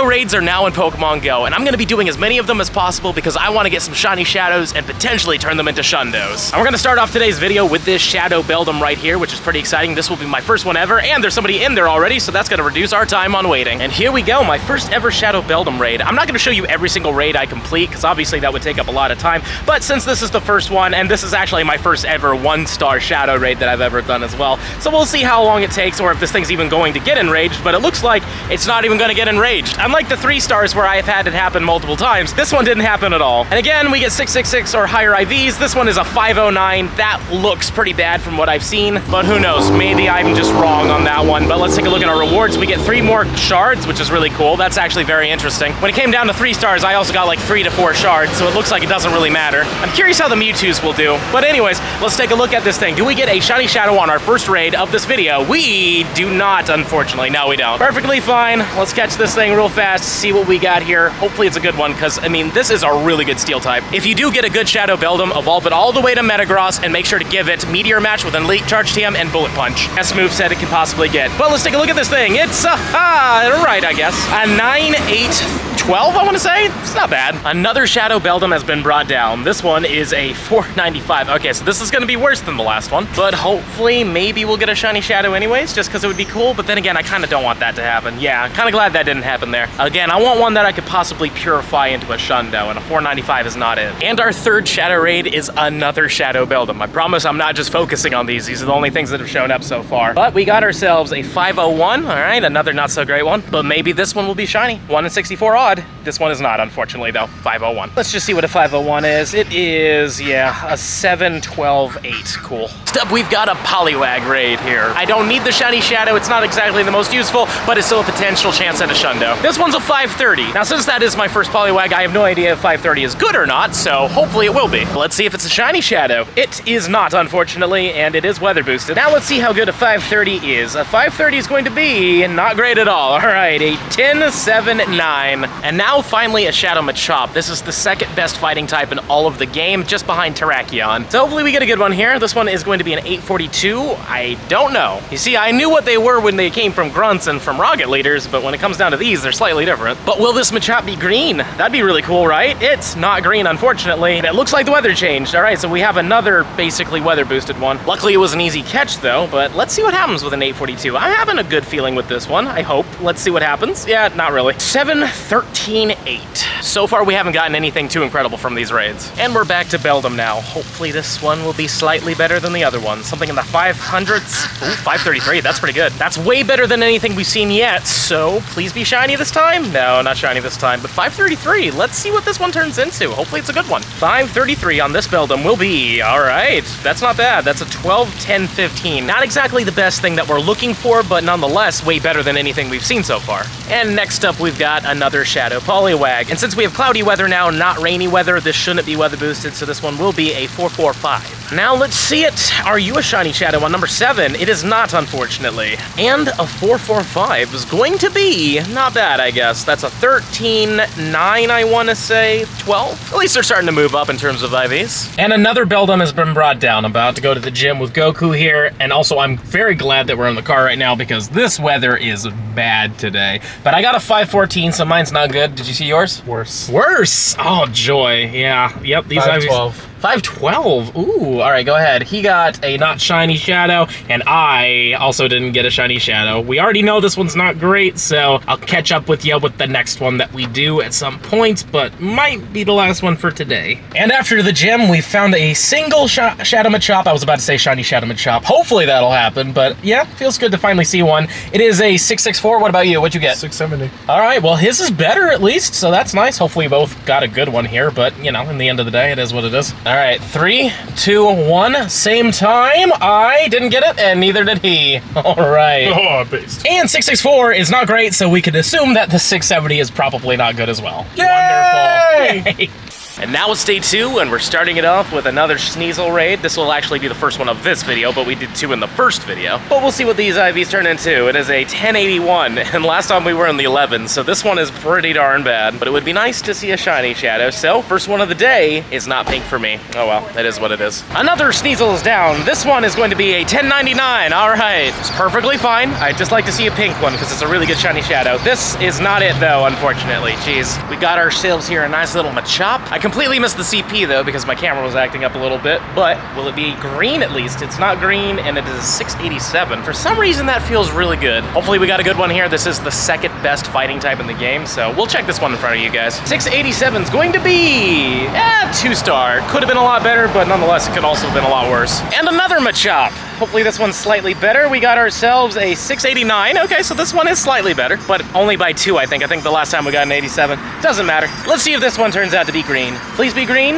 Shadow raids are now in Pokemon Go, and I'm gonna be doing as many of them as possible because I wanna get some shiny Shadows and potentially turn them into Shundos. And we're gonna start off today's video with this Shadow Beldum right here, which is pretty exciting. This will be my first one ever, and there's somebody in there already, so that's gonna reduce our time on waiting. And here we go, my first ever Shadow Beldum raid. I'm not gonna show you every single raid I complete, because obviously that would take up a lot of time, but since this is the first one, and this is actually my first ever 1-star Shadow raid that I've ever done as well, so we'll see how long it takes, or if this thing's even going to get enraged, but it looks like it's not even gonna get enraged. Unlike the 3 stars where I have had it happen multiple times, this one didn't happen at all. And again, we get 666 or higher IVs. This one is a 509. That looks pretty bad from what I've seen, but who knows? Maybe I'm just wrong on that one. But let's take a look at our rewards. We get 3 more shards, which is really cool. That's actually very interesting. When it came down to 3 stars, I also got like 3 to 4 shards, so it looks like it doesn't really matter. I'm curious how the Mewtwo's will do. But anyways, let's take a look at this thing. Do we get a shiny Shadow on our first raid of this video? We do not, unfortunately. No, we don't. Perfectly fine. Let's catch this thing real fast, see what we got here. Hopefully it's a good one, because I mean, this is a really good steel type. If you do get a good Shadow Beldum, evolve it all the way to Metagross and make sure to give it Meteor Match with an Elite Charge TM and Bullet Punch. Best moveset it can possibly get. But let's take a look at this thing. It's right, I guess. A 9-8-12, I want to say. It's not bad. Another Shadow Beldum has been brought down. This one is a 495. Okay, so this is going to be worse than the last one, but hopefully maybe we'll get a shiny Shadow anyways, just because it would be cool. But then again, I kind of don't want that to happen. Yeah, I'm kind of glad that didn't happen there. Again, I want one that I could possibly purify into a Shundo, and a 495 is not it. And our third Shadow raid is another Shadow Beldum. I promise I'm not just focusing on these. These are the only things that have shown up so far. But we got ourselves a 501. All right, another not so great one. But maybe this one will be shiny. 1 in 64 odd. This one is not, unfortunately, though. 501. Let's just see what a 501 is. It is, yeah, a 7-12-8. Cool. Next up, we've got a Poliwag raid here. I don't need the shiny Shadow. It's not exactly the most useful, but it's still a potential chance at a Shundo. This one's a 530. Now, since that is my first Poliwag, I have no idea if 530 is good or not, so hopefully it will be. Let's see if it's a shiny Shadow. It is not, unfortunately, and it is weather boosted. Now let's see how good a 530 is. A 530 is going to be not great at all. All right, a 10-7-9. And now finally a Shadow Machop. This is the second best fighting type in all of the game, just behind Terrakion. So hopefully we get a good one here. This one is going to be an 842. I don't know. You see, I knew what they were when they came from Grunts and from Rocket Leaders, but when it comes down to these, they're slightly different. But will this Machop be green? That'd be really cool, right? It's not green, unfortunately. And it looks like the weather changed. All right, so we have another basically weather boosted one. Luckily, it was an easy catch though, but let's see what happens with an 842. I'm having a good feeling with this one, I hope. Let's see what happens. Yeah, not really. 7-13-8. So far, we haven't gotten anything too incredible from these raids. And we're back to Beldum now. Hopefully this one will be slightly better than the other one. Something in the 500s. Ooh, 533, that's pretty good. That's way better than anything we've seen yet, so please be shiny this time? No, not shiny this time, but 533. Let's see what this one turns into. Hopefully it's a good one. 533 on this Beldum will be, all right. That's not bad. That's a 12-10-15. Not exactly the best thing that we're looking for, but nonetheless, way better than anything we've seen so far. And next up, we've got another Shadow Poliwag. And since we have cloudy weather now, not rainy weather, this shouldn't be weather boosted, so this one will be a 445. Now let's see it. Are you a shiny Shadow on number 7? It is not, unfortunately. And a 445 is going to be not bad, I guess. That's a 13-9, I want to say, 12. At least they're starting to move up in terms of IVs. And another Beldum has been brought down. I'm about to go to the gym with Goku here, and also I'm very glad that we're in the car right now because this weather is bad today. But I got a 514, so mine's not good. Did you see yours? Worse. Worse? Oh, joy. Yeah. Yep. These 512. 512. Ooh, all right, go ahead. He got a not shiny Shadow, and I also didn't get a shiny Shadow. We already know this one's not great, so I'll catch up with you with the next one that we do at some point, but might be the last one for today. And after the gym, we found a single Shadow Machop. I was about to say shiny Shadow Machop. Hopefully that'll happen, but yeah, feels good to finally see one. It is a 664. What about you? What'd you get? 670. All right, well, his is better at least, so that's nice. Hopefully we both got a good one here, but, you know, in the end of the day, it is what it is. All right, 3, 2, 1, same time. I didn't get it, and neither did he. All right. Oh, based. And 664 is not great, so we can assume that the 670 is probably not good as well. Yay! Wonderful. Yay! And now it's day 2, and we're starting it off with another Sneasel raid. This will actually be the first one of this video, but we did 2 in the first video. But we'll see what these IVs turn into. It is a 1081, and last time we were in the 11, so this one is pretty darn bad. But it would be nice to see a shiny shadow, so first one of the day is not pink for me. Oh well, that is what it is. Another Sneasel is down. This one is going to be a 1099. All right, it's perfectly fine. I'd just like to see a pink one because it's a really good shiny shadow. This is not it though, unfortunately. Jeez, we got ourselves here a nice little Machop. I completely missed the CP though because my camera was acting up a little bit, but will it be green at least? It's not green and it is 687. For some reason that feels really good. Hopefully we got a good one here. This is the second best fighting type in the game, so we'll check this one in front of you guys. 687 is going to be 2-star. Could have been a lot better, but nonetheless it could also have been a lot worse. And another Machop. Hopefully this one's slightly better. We got ourselves a 689. Okay, so this one is slightly better, but only by 2, I think. I think the last time we got an 87. Doesn't matter. Let's see if this one turns out to be green. Please be green?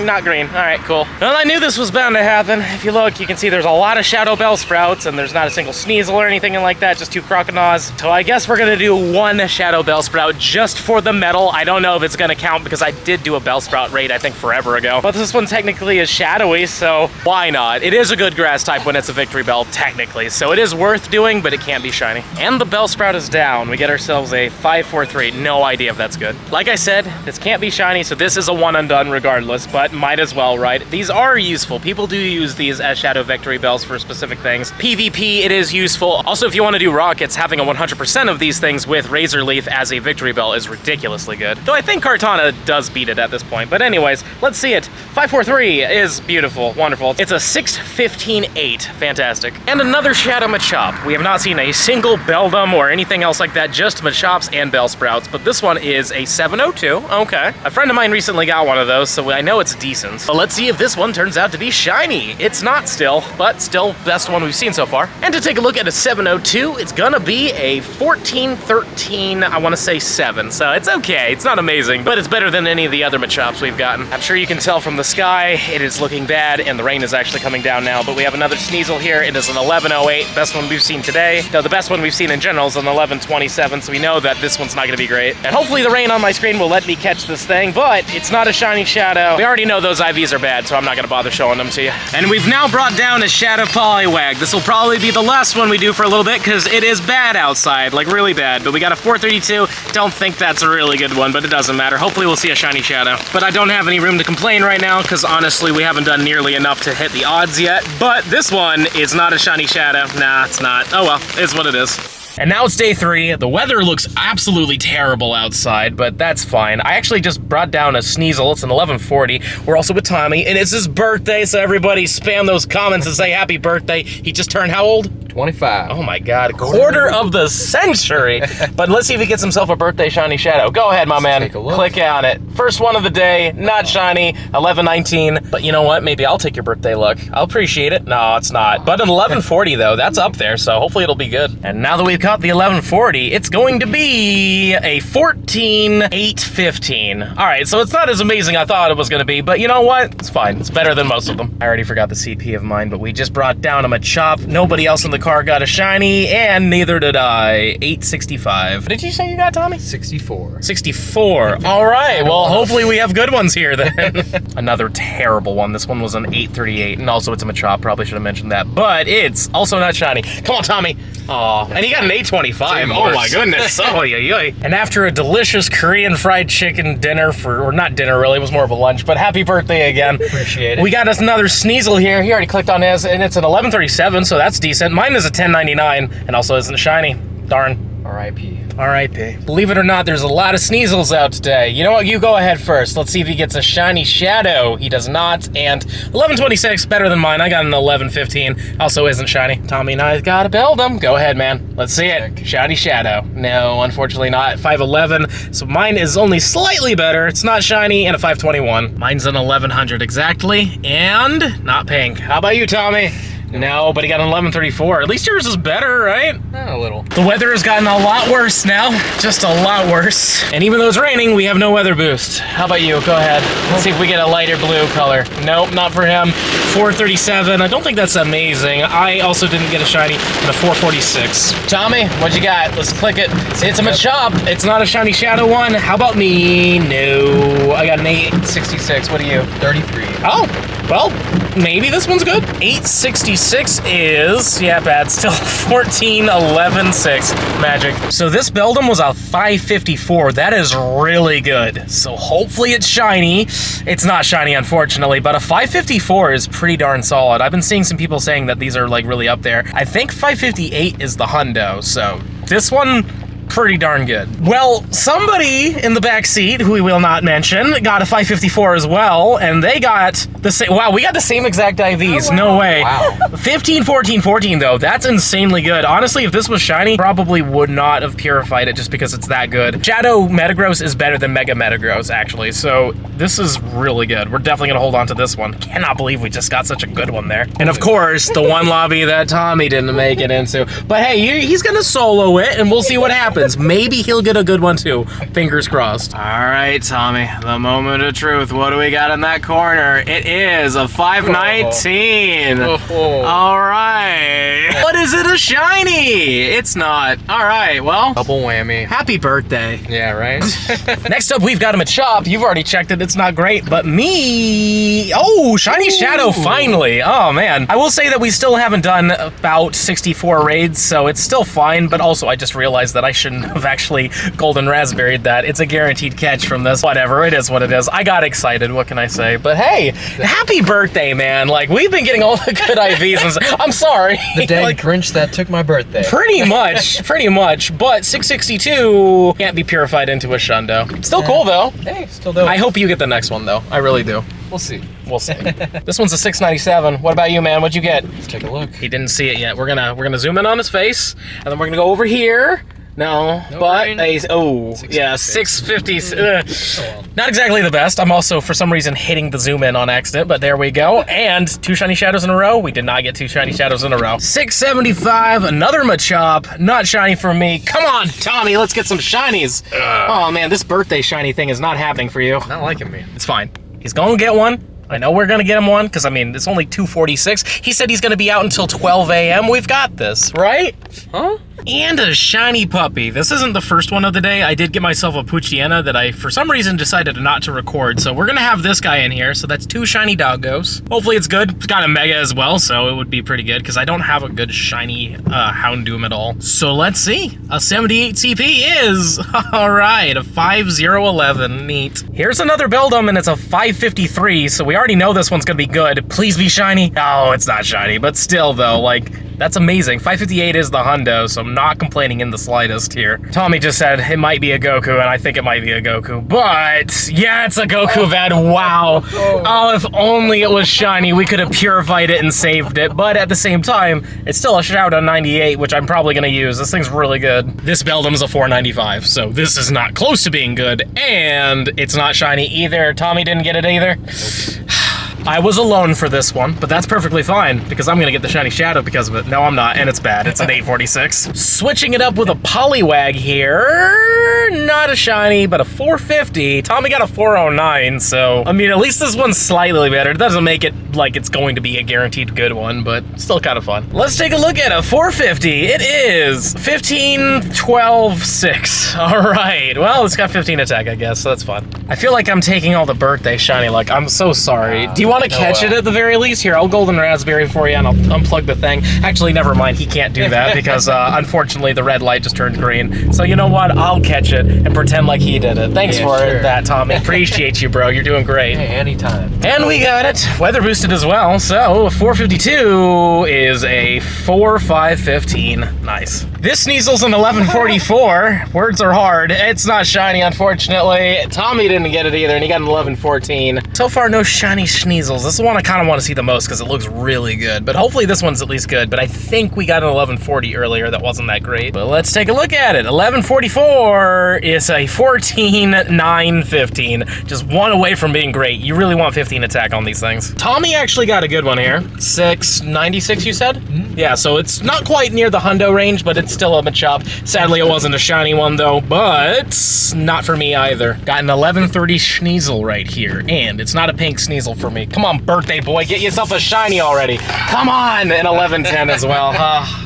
Not green. All right, cool. Well, I knew this was bound to happen. If you look, you can see there's a lot of Shadow Bellsprouts, and there's not a single Sneasel or anything like that, just 2 Crocodiles. So I guess we're gonna do 1 Shadow Bellsprout just for the medal. I don't know if it's gonna count because I did do a Bellsprout raid, I think, forever ago. But this one technically is shadowy, so why not? It is a good grass type when it's a Victory Bell, technically, so it is worth doing, but it can't be shiny. And the Bellsprout is down. We get ourselves a 543. No idea if that's good. Like I said, this can't be shiny, so this is a 1 and done regardless, but might as well, right? These are useful. People do use these as Shadow Victory Bells for specific things. PvP, it is useful. Also, if you want to do rockets, having a 100% of these things with Razor Leaf as a Victory Bell is ridiculously good. Though I think Kartana does beat it at this point. But anyways, let's see it. 543 is beautiful, wonderful. It's a 615-8. Fantastic. And another Shadow Machop. We have not seen a single Beldum or anything else like that, just Machops and Bellsprouts, but this one is a 702. Okay. A friend of mine recently got one of those, so I know it's decent. But let's see if this one turns out to be shiny. It's not still, but still best one we've seen so far. And to take a look at a 702, it's gonna be a 1413, I wanna say 7. So it's okay, it's not amazing, but it's better than any of the other Machops we've gotten. I'm sure you can tell from the sky, it is looking bad, and the rain is actually coming down now, but we have another Sneasel here. It is an 1108, best one we've seen today. Though the best one we've seen in general is an 1127, so we know that this one's not gonna be great. And hopefully the rain on my screen will let me catch this thing, but it's not a shiny shadow. We already know those IVs are bad, so I'm not gonna bother showing them to you. And we've now brought down a Shadow Poliwag. This will probably be the last one we do for a little bit, because it is bad outside, like really bad. But we got a 432. Don't think that's a really good one, but it doesn't matter. Hopefully we'll see a shiny shadow. But I don't have any room to complain right now, because honestly, we haven't done nearly enough to hit the odds yet. But this one is not a shiny shadow. Nah, it's not. Oh well, it's what it is. And now it's day 3. The weather looks absolutely terrible outside, but that's fine. I actually just brought down a Sneasel. It's an 1140. We're also with Tommy, and it's his birthday, so everybody spam those comments and say happy birthday. He just turned how old? 25. Oh my God, quarter of the century. But let's see if he gets himself a birthday shiny shadow. Go ahead, my man. Take a look. Click on it. First one of the day, not shiny, 1119. But you know what? Maybe I'll take your birthday luck. I'll appreciate it. No, it's not. But an 1140 though, that's up there, so hopefully it'll be good. And now that we've caught the 1140, it's going to be a 14815. All right, so it's not as amazing I thought it was going to be, but you know what? It's fine. It's better than most of them. I already forgot the CP of mine, but we just brought down a Machop. Nobody else in the car got a shiny, and neither did I. 865. What did you say you got, Tommy? 64. 64. All right, well, hopefully we have good ones here then. Another terrible one. This one was an 838, and also it's a Machop. Probably should have mentioned that, but it's also not shiny. Come on, Tommy. Aw, and he got an 825. Oh my goodness. Oh, yeah. And after a delicious Korean fried chicken dinner or not dinner really, it was more of a lunch, but happy birthday again. Appreciate it. We got us another Sneasel here. He already clicked on his, and it's an 1137, so that's decent. Mine is a 1099, and also isn't shiny. Darn. R.I.P. R.I.P. Believe it or not, there's a lot of Sneasels out today. You know what? You go ahead first. Let's see if he gets a shiny shadow. He does not. And 1126, better than mine. I got an 1115. Also isn't shiny. Tommy and I got a Beldum. Go ahead, man. Let's see it. Shiny shadow. No, unfortunately not. 511. So mine is only slightly better. It's not shiny, and a 521. Mine's an 1100 exactly, and not pink. How about you, Tommy? No, but he got an 1134. At least yours is better, right? A little. The weather has gotten a lot worse now. Just a lot worse. And even though it's raining, we have no weather boost. How about you? Go ahead. Let's see if we get a lighter blue color. Nope, not for him. 437. I don't think that's amazing. I also didn't get a shiny and a 446. Tommy, what you got? Let's click it. It's a Machop. It's not a shiny shadow one. How about me? No. I got an 866. What are you? 33. Oh, well, maybe this one's good. 866 is, yeah, bad still. 1411.6 magic. So this Beldum was a 554. That is really good. So hopefully it's shiny. It's not shiny, unfortunately, but a 554 is pretty darn solid. I've been seeing some people saying that these are like really up there. I think 558 is the hundo, so this one, pretty darn good. Well, somebody in the back seat, who we will not mention, got a 554 as well, and they got the same. Wow, we got the same exact IVs. No way. Wow. 15, 14, 14 though. That's insanely good. Honestly, if this was shiny, probably would not have purified it just because it's that good. Shadow Metagross is better than Mega Metagross, actually, so this is really good. We're definitely gonna hold on to this one. Cannot believe we just got such a good one there. And of course, the one lobby that Tommy didn't make it into. But hey, he's gonna solo it, and we'll see what happens. Maybe he'll get a good one too. Fingers crossed. All right, Tommy, the moment of truth. What do we got in that corner? It is a 519. All right. What is it, a shiny? It's not. All right, well. Double whammy. Happy birthday. Yeah, right? Next up, we've got a Machop. You've already checked it. It's not great, but me. Oh, shiny shadow, finally. Oh, man. I will say that we still haven't done about 64 raids, so it's still fine, but also I just realized that I shouldn't have actually golden raspberried that. It's a guaranteed catch from this. Whatever, it is what it is. I got excited, what can I say? But hey, happy birthday, man. Like, we've been getting all the good IVs. And I'm sorry. The dang like, Grinch that took my birthday. Pretty much, pretty much. But 662 can't be purified into a shundo. Still cool, though. Hey, still dope. I hope you get the next one, though. I really do. We'll see. We'll see. This one's a 697. What about you, man? What'd you get? Let's take a look. He didn't see it yet. We're gonna zoom in on his face, and then we're gonna go over here. No, but yeah, 650. well. Not exactly the best. I'm also, for some reason, hitting the zoom in on accident, but there we go. And 2 shiny shadows in a row. We did not get 2 shiny shadows in a row. 675, another Machop. Not shiny for me. Come on, Tommy, let's get some shinies. Oh man, this birthday shiny thing is not happening for you. Not liking me. It's fine. He's gonna get one. I know we're gonna get him one, because I mean, it's only 2:46. He said he's gonna be out until 12 a.m. We've got this, right? Huh? And a shiny puppy. This isn't the first one of the day. I did get myself a Poochyena that I, for some reason, decided not to record. So we're gonna have this guy in here. So that's 2 shiny doggos. Hopefully it's good. It's got a mega as well, so it would be pretty good, because I don't have a good shiny Houndoom at all. So let's see. A 78 CP is, all right, a 5011, neat. Here's another Beldum, and it's a 553, so we already know this one's gonna be good. Please be shiny. Oh, it's not shiny, but still though, like, that's amazing. 558 is the hundo, so I'm not complaining in the slightest here. Tommy just said it might be a Goku, and I think it might be a Goku, but yeah, it's a Goku Vet. Wow. Oh, if only it was shiny, we could have purified it and saved it, but at the same time, it's still a Shadow 98, which I'm probably gonna use. This thing's really good. This Beldum's a 495, so this is not close to being good, and it's not shiny either. Tommy didn't get it either. I was alone for this one, but that's perfectly fine, because I'm gonna get the shiny shadow because of it. No, I'm not, and it's bad. It's an 846. Switching it up with a Poliwag here. Not a shiny, but a 450. Tommy got a 409, so, I mean, at least this one's slightly better. It doesn't make it like it's going to be a guaranteed good one, but still kind of fun. Let's take a look at a 450. It is 15, 12, 6. All right, well, it's got 15 attack, I guess, so that's fun. I feel like I'm taking all the birthday shiny luck. I'm so sorry. Do you want to catch it at the very least? Here, I'll golden raspberry for you, and I'll unplug the thing. Actually, never mind. He can't do that because, unfortunately, the red light just turned green. So you know what? I'll catch it and pretend like he did it. Thanks for that, Tommy. Appreciate you, bro. You're doing great. Hey, anytime. And we got it. Weather boosted as well. So 452 is a 4515. Nice. This Sneasel's an 1144. Words are hard. It's not shiny, unfortunately. Tommy didn't get it either, and he got an 1114. So far, no shiny Sneasels. This is the one I kind of want to see the most because it looks really good. But hopefully this one's at least good. But I think we got an 1140 earlier that wasn't that great. But let's take a look at it. 1144 is a 14, 9, 15. Just one away from being great. You really want 15 attack on these things. Tommy actually got a good one here. 696, you said? Mm-hmm. Yeah, so it's not quite near the hundo range, but it's still a Machop. Sadly, it wasn't a shiny one though, but not for me either. Got an 1130 Sneasel right here, and it's not a pink Sneasel for me. Come on, birthday boy, get yourself a shiny already. Come on, an 1110 as well.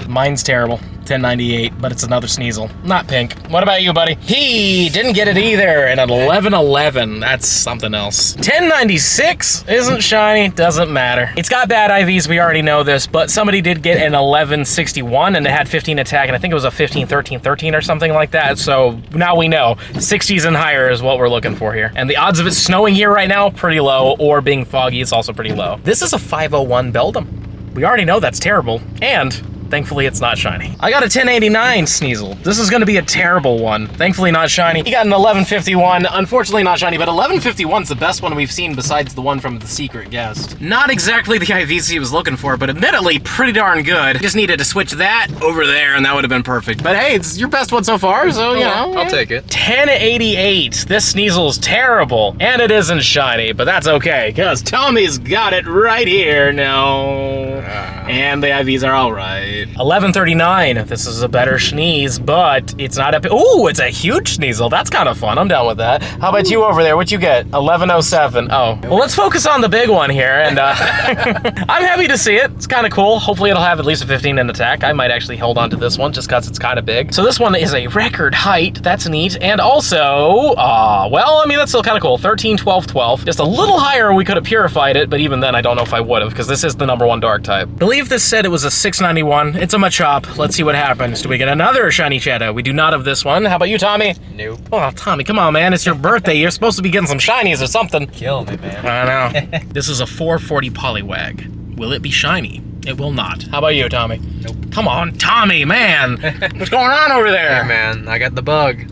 Mine's terrible. 1098, but it's another Sneasel. Not pink. What about you, buddy? He didn't get it either, and an 1111. That's something else. 1096 isn't shiny, doesn't matter. It's got bad IVs, we already know this, but somebody did get an 1161, and it had 15 attack, and I think it was a 15, 13, 13 or something like that, so now we know. 60s and higher is what we're looking for here. And the odds of it snowing here right now, pretty low, or being foggy is also pretty low. This is a 501 Beldum. We already know that's terrible, and thankfully, it's not shiny. I got a 1089 Sneasel. This is gonna be a terrible one. Thankfully, not shiny. He got an 1151. Unfortunately, not shiny, but 1151's the best one we've seen besides the one from the secret guest. Not exactly the IVs he was looking for, but admittedly, pretty darn good. Just needed to switch that over there, and that would have been perfect. But hey, it's your best one so far, so, you know. I'll take it. 1088. This Sneasel's terrible, and it isn't shiny, but that's okay, because Tommy's got it right here. No. And the IVs are all right. 1139. This is a better Sneeze, but it's not a... Ooh, it's a huge Sneasel. That's kind of fun. I'm down with that. How about you over there? What'd you get? 1107. Oh. Well, let's focus on the big one here, and I'm happy to see it. It's kind of cool. Hopefully it'll have at least a 15 in attack. I might actually hold on to this one just because it's kind of big. So this one is a record height. That's neat. And also, well, I mean, that's still kind of cool. 13, 12, 12. Just a little higher, we could have purified it, but even then, I don't know if I would have, because this is the #1 dark type. I believe this said it was a 691. It's a Machop. Let's see what happens. Do we get another shiny Shadow? We do not have this one. How about you, Tommy? Nope. Oh, Tommy, come on, man. It's your birthday. You're supposed to be getting some shinies or something. Kill me, man. I know. This is a 440 Poliwag. Will it be shiny? It will not. How about you, Tommy? Nope. Come on, Tommy, man. What's going on over there? Hey, man, I got the bug.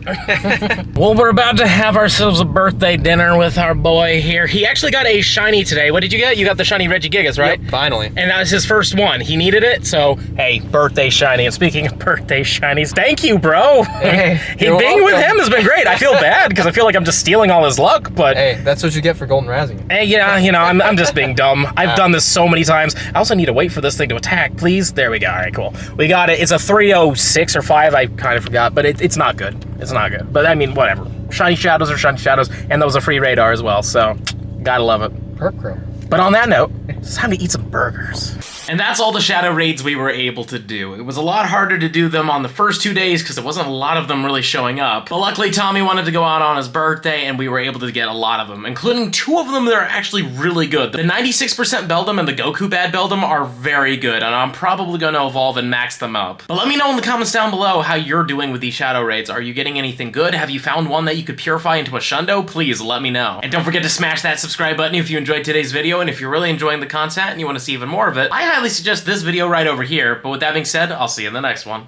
Well, we're about to have ourselves a birthday dinner with our boy here. He actually got a shiny today. What did you get? You got the shiny Regigigas, right? Yep, finally. And that was his first one. He needed it, so hey, birthday shiny. And speaking of birthday shinies, thank you, bro. Hey, being with him has been great. I feel bad because I feel like I'm just stealing all his luck, but hey, that's what you get for golden razzing. hey, yeah, you know, I'm just being dumb. I've done this so many times. I also need to wait for this thing to attack, please. There we go. All right, cool. We got it. It's a 306 or 5. I kind of forgot, but it's not good. It's not good. But I mean, whatever. Shiny Shadows are shiny Shadows, and that was a free radar as well, so gotta love it. Herp Crow. But on that note, it's time to eat some burgers. And that's all the shadow raids we were able to do. It was a lot harder to do them on the first 2 days because there wasn't a lot of them really showing up. But luckily, Tommy wanted to go out on his birthday and we were able to get a lot of them, including 2 of them that are actually really good. The 96% Beldum and the Goku Bad Beldum are very good, and I'm probably going to evolve and max them up. But let me know in the comments down below how you're doing with these shadow raids. Are you getting anything good? Have you found one that you could purify into a Shundo? Please let me know. And don't forget to smash that subscribe button if you enjoyed today's video, and if you're really enjoying the content and you want to see even more of it, I highly suggest this video right over here. But with that being said, I'll see you in the next one.